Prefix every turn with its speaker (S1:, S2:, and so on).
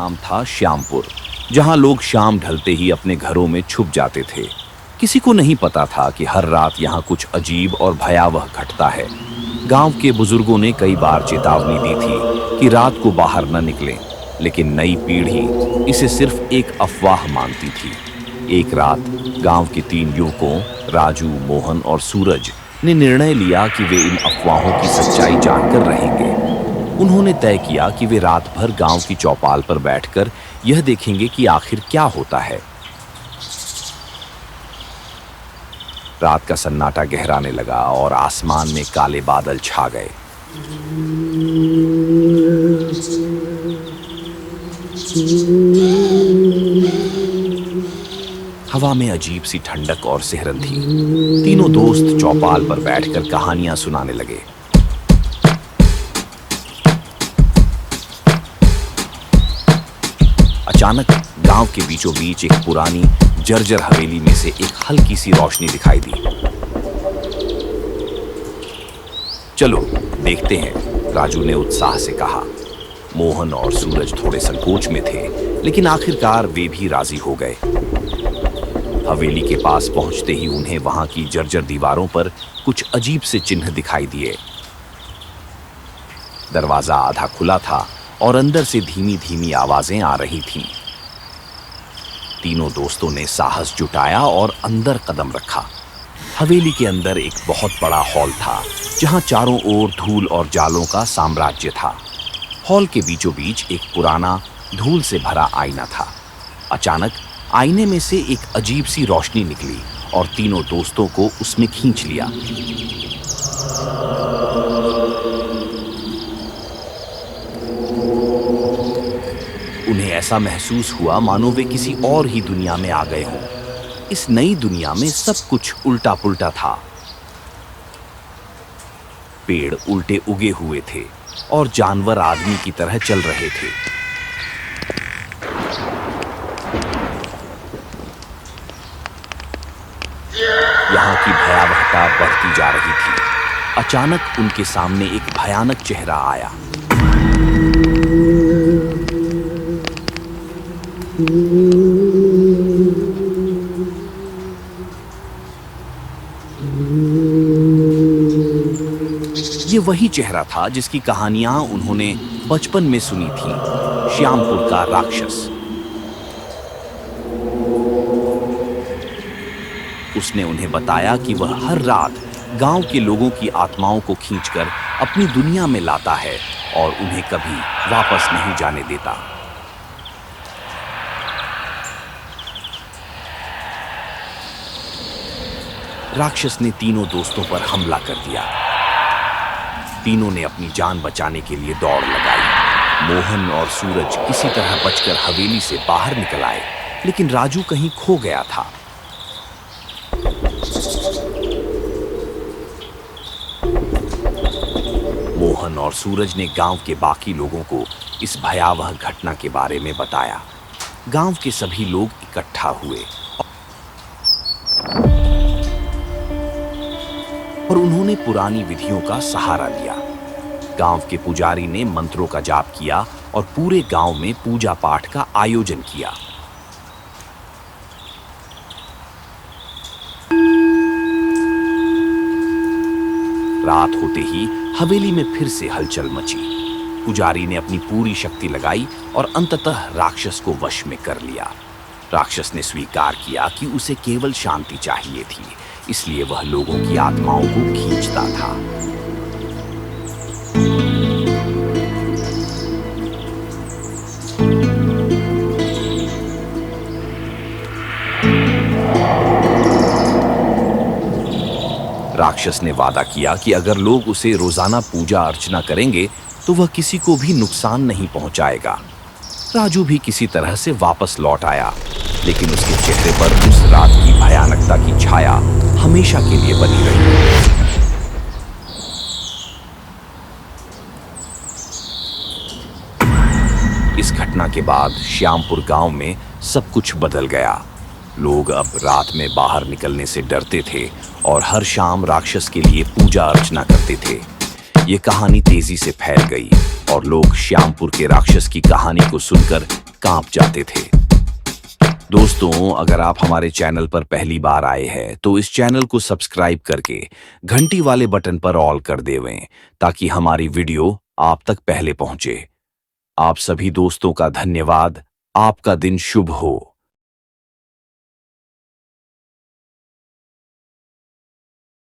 S1: नाम था श्यामपुर, जहां लोग शाम ढलते ही अपने घरों में छुप जाते थे। किसी को नहीं पता था कि हर रात यहाँ कुछ अजीब और भयावह घटता है। गांव के बुजुर्गों ने कई बार चेतावनी दी थी कि रात को बाहर न निकलें, लेकिन नई पीढ़ी इसे सिर्फ एक अफवाह मानती थी। एक रात गांव के 3 युवकों राजू, मोहन और सूरज ने निर्णय लिया कि वे इन अफवाहों की सच्चाई जानकर रहेंगे। उन्होंने तय किया कि वे रात भर गांव की चौपाल पर बैठकर यह देखेंगे कि आखिर क्या होता है। रात का सन्नाटा गहराने लगा और आसमान में काले बादल छा गए। हवा में अजीब सी ठंडक और सिहरन थी। तीनों दोस्त चौपाल पर बैठकर कहानियां सुनाने लगे। अचानक गांव के बीचों बीच एक पुरानी जर्जर हवेली में से एक हल्की सी रोशनी दिखाई दी। चलो देखते हैं, राजू ने उत्साह से कहा। मोहन और सूरज थोड़े संकोच में थे, लेकिन आखिरकार वे भी राजी हो गए। हवेली के पास पहुंचते ही उन्हें वहां की जर्जर दीवारों पर कुछ अजीब से चिन्ह दिखाई दिए। दरवाजा आधा खुला था और अंदर से धीमी धीमी आवाजें आ रही थीं। तीनों दोस्तों ने साहस जुटाया और अंदर कदम रखा। हवेली के अंदर एक बहुत बड़ा हॉल था, जहां चारों ओर धूल और जालों का साम्राज्य था। हॉल के बीचों बीच एक पुराना धूल से भरा आईना था। अचानक आईने में से एक अजीब सी रोशनी निकली और तीनों दोस्तों को उसमें खींच लिया। उन्हें ऐसा महसूस हुआ मानो वे किसी और ही दुनिया में आ गए हों। इस नई दुनिया में सब कुछ उल्टा पुल्टा था। पेड़ उल्टे उगे हुए थे और जानवर आदमी की तरह चल रहे थे। यहाँ की भयावहता बढ़ती जा रही थी। अचानक उनके सामने एक भयानक चेहरा आया। ये वही चेहरा था जिसकी कहानियां उन्होंने बचपन में सुनी थी, श्यामपुर का राक्षस। उसने उन्हें बताया कि वह हर रात गांव के लोगों की आत्माओं को खींचकर अपनी दुनिया में लाता है और उन्हें कभी वापस नहीं जाने देता। राक्षस ने तीनों दोस्तों पर हमला कर दिया। तीनों ने अपनी जान बचाने के लिए दौड़ लगाई। मोहन और सूरज किसी तरह बचकर हवेली से बाहर निकल आए, लेकिन राजू कहीं खो गया था। मोहन और सूरज ने गांव के बाकी लोगों को इस भयावह घटना के बारे में बताया। गांव के सभी लोग इकट्ठा हुए और उन्होंने पुरानी विधियों का सहारा लिया। गांव के पुजारी ने मंत्रों का जाप किया और पूरे गांव में पूजा पाठ का आयोजन किया। रात होते ही हवेली में फिर से हलचल मची। पुजारी ने अपनी पूरी शक्ति लगाई और अंततः राक्षस को वश में कर लिया। राक्षस ने स्वीकार किया कि उसे केवल शांति चाहिए थी, इसलिए वह लोगों की आत्माओं को खींचता था। राक्षस ने वादा किया कि अगर लोग उसे रोजाना पूजा अर्चना करेंगे तो वह किसी को भी नुकसान नहीं पहुंचाएगा। राजू भी किसी तरह से वापस लौट आया, लेकिन उसके चेहरे पर उस रात की भयानकता की छाया हमेशा के लिए बनी रही। इस घटना के बाद श्यामपुर गांव में सब कुछ बदल गया। लोग अब रात में बाहर निकलने से डरते थे और हर शाम राक्षस के लिए पूजा अर्चना करते थे। ये कहानी तेजी से फैल गई और लोग श्यामपुर के राक्षस की कहानी को सुनकर कांप जाते थे। दोस्तों, अगर आप हमारे चैनल पर पहली बार आए हैं तो इस चैनल को सब्सक्राइब करके घंटी वाले बटन पर ऑल कर देवें ताकि हमारी वीडियो आप तक पहले पहुंचे। आप सभी दोस्तों का धन्यवाद। आपका दिन शुभ हो।